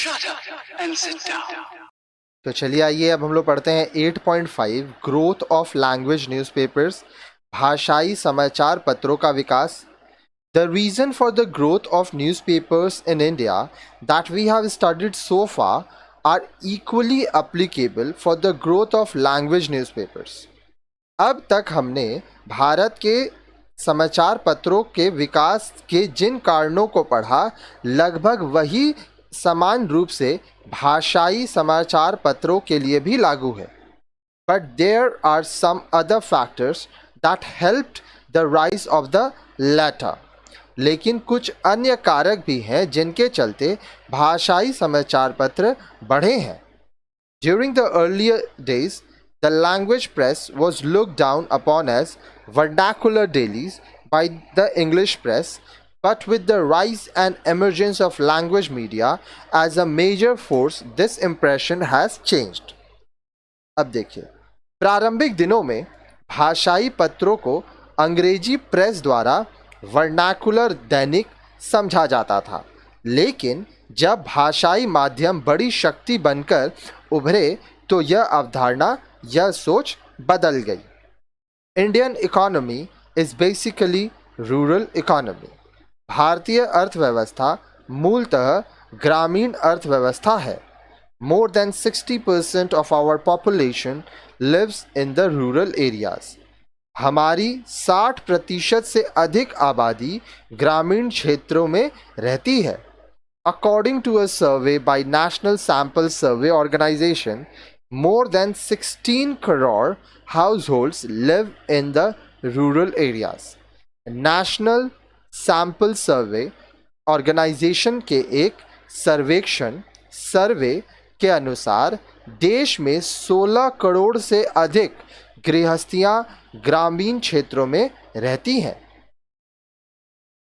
Shut up and sit down. तो चलिए आइए अब हम लोग पढ़ते हैं 8.5 ग्रोथ ऑफ लैंग्वेज न्यूज़पेपर्स, भाषाई समाचार पत्रों का विकास. The reason for the growth of newspapers in India that we have studied so far are equally applicable for the growth of language newspapers. अब तक हमने भारत के समाचार पत्रों के विकास के जिन कारणों को पढ़ा, लगभग वही समान रूप से भाषाई समाचार पत्रों के लिए भी लागू है. But there are some other factors that helped the rise of the latter. लेकिन कुछ अन्य कारक भी हैं जिनके चलते भाषाई समाचार पत्र बढ़े हैं. During the earlier days, the language press was looked down upon as vernacular dailies by the English press, but with the rise and emergence of language media as a major force, this impression has changed. अब देखिए, प्रारंभिक दिनों में भाषाई पत्रों को अंग्रेजी press द्वारा वर्नाकुलर दैनिक समझा जाता था, लेकिन जब भाषाई माध्यम बड़ी शक्ति बनकर उभरे तो यह अवधारणा, यह सोच बदल गई. Indian economy is basically rural economy. भारतीय अर्थव्यवस्था मूलतः ग्रामीण अर्थव्यवस्था है. More than 60% of our population lives in the rural areas. हमारी 60% से अधिक आबादी ग्रामीण क्षेत्रों में रहती है. According to a survey by National Sample Survey Organization, more than 16 crore households live in the rural areas. National Sample Survey Organization के एक सर्वे के अनुसार देश में 16 करोड़ से अधिक गृहस्थियां ग्रामीण क्षेत्रों में रहती हैं.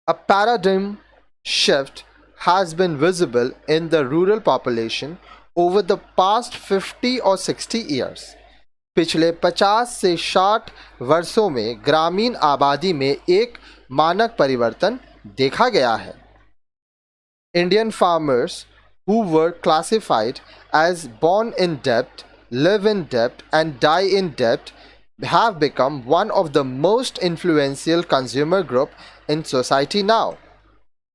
A paradigm shift has been visible in the rural population over the past 50 or 60 years. पिछले 50 से 60 वर्षों में ग्रामीण आबादी में एक मानक परिवर्तन देखा गया है. Indian farmers who were classified as born in debt, live in debt and die in debt have become one of the most influential consumer group in society now.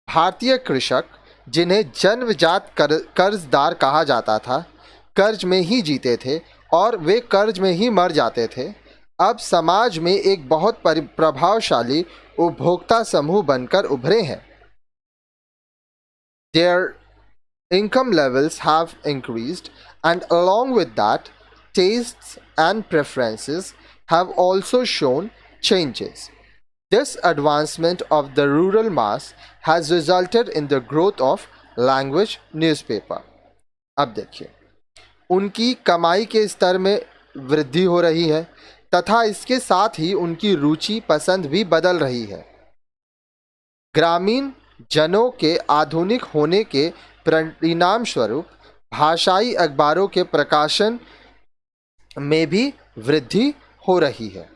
भारतीय कृषक, जिन्हें जन्मजात कर्जदार कहा जाता था, कर्ज में ही जीते थे और वे कर्ज में ही मर जाते थे, अब समाज में एक बहुत प्रभावशाली उपभोक्ता समूह बनकर उभरे हैं. Their income levels have increased, and along with that, tastes and preferences have also shown changes. This advancement of the rural mass has resulted in the growth of language newspaper. अब देखिए, उनकी कमाई के स्तर में वृद्धि हो रही है तथा इसके साथ ही उनकी रुचि पसंद भी बदल रही है. ग्रामीण जनों के आधुनिक होने के परिणाम स्वरूप भाषाई अखबारों के प्रकाशन में भी वृद्धि हो रही है.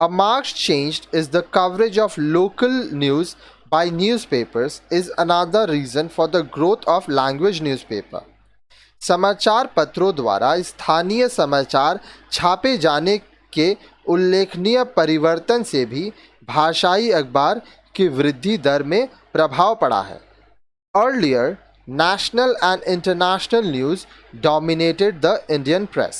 A marked change is the coverage of local news by newspapers is another reason for the growth of language newspaper. समाचार पत्रों द्वारा स्थानीय समाचार छापे जाने के उल्लेखनीय परिवर्तन से भी भाषाई अखबार की वृद्धि दर में प्रभाव पड़ा है. Earlier, national and international news dominated the Indian press.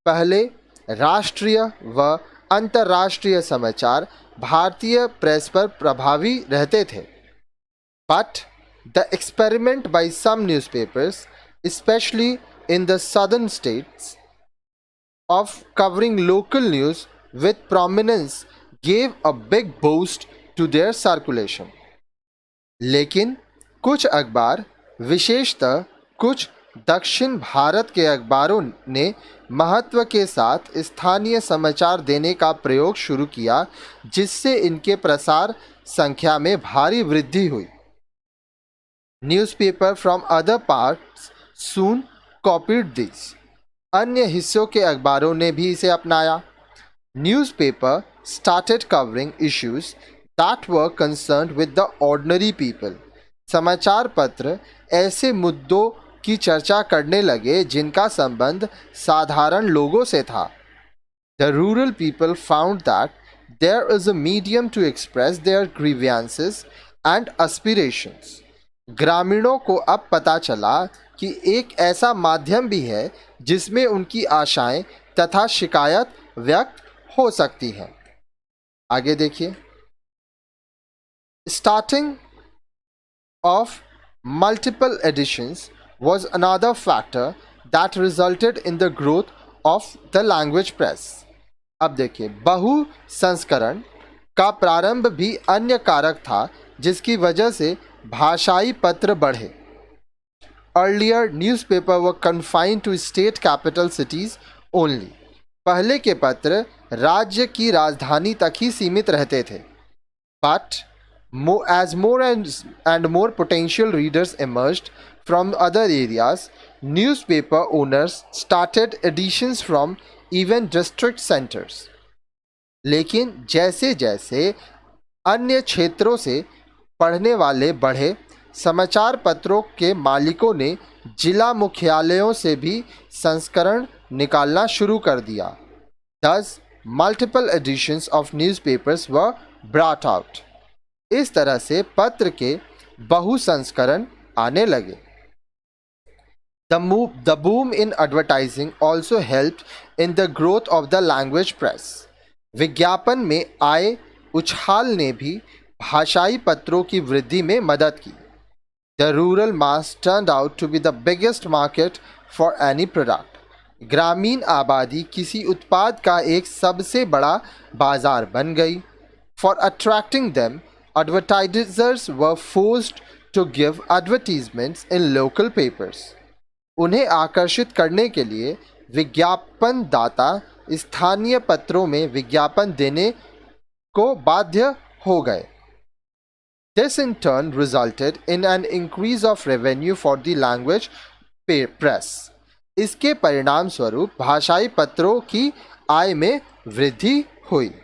पहले राष्ट्रीय व अंतर्राष्ट्रीय समाचार भारतीय प्रेस पर प्रभावी रहते थे. But the experiment by some newspapers, especially in the southern states, of covering local news with prominence gave a big boost to their circulation. लेकिन कुछ अखबार, विशेषतः कुछ दक्षिण भारत के अखबारों ने महत्व के साथ स्थानीय समाचार देने का प्रयोग शुरू किया, जिससे इनके प्रसार संख्या में भारी वृद्धि हुई. Newspaper from other parts soon copied this. अन्य हिस्सों के अखबारों ने भी इसे अपनाया. Newspaper started covering issues that were concerned with the ordinary people. समाचार पत्र ऐसे मुद्दों की चर्चा करने लगे जिनका संबंध साधारण लोगों से था। The rural people found that there is a medium to express their grievances and aspirations. ग्रामीणों को अब पता चला कि एक ऐसा माध्यम भी है जिसमें उनकी आशाएं तथा शिकायत व्यक्त हो सकती हैं। आगे देखिए। Starting of multiple editions was another factor that resulted in the growth of the language press. अब देखिए, बहु संस्करण का प्रारंभ भी अन्य कारक था जिसकी वजह से भाषाई पत्र बढ़े। Earlier newspapers were confined to state capital cities only. पहले के पत्र राज्य की राजधानी तक ही सीमित रहते थे। But as more and more potential readers emerged from other areas, newspaper owners started editions from even district centers. लेकिन जैसे जैसे अन्य क्षेत्रों से पढ़ने वाले बढ़े, समाचार पत्रों के मालिकों ने जिला मुख्यालयों से भी संस्करण निकालना शुरू कर दिया। Thus, multiple editions of newspapers were brought out. इस तरह से पत्र के बहु संस्करण आने लगे। The boom in advertising also helped in the growth of the language press. विज्ञापन में आए उछाल ने भी भाषाई पत्रों की वृद्धि में मदद की। The rural mass turned out to be the biggest market for any product. ग्रामीण आबादी किसी उत्पाद का एक सबसे बड़ा बाजार बन गई। For attracting them, advertisers were forced to give advertisements in local papers. उन्हें आकर्षित करने के लिए विज्ञापन दाता स्थानीय पत्रों में विज्ञापन देने को बाध्य हो गए। This in turn resulted in an increase of revenue for the language press. इसके परिणाम स्वरूप भाषाई पत्रों की आय में वृद्धि हुई।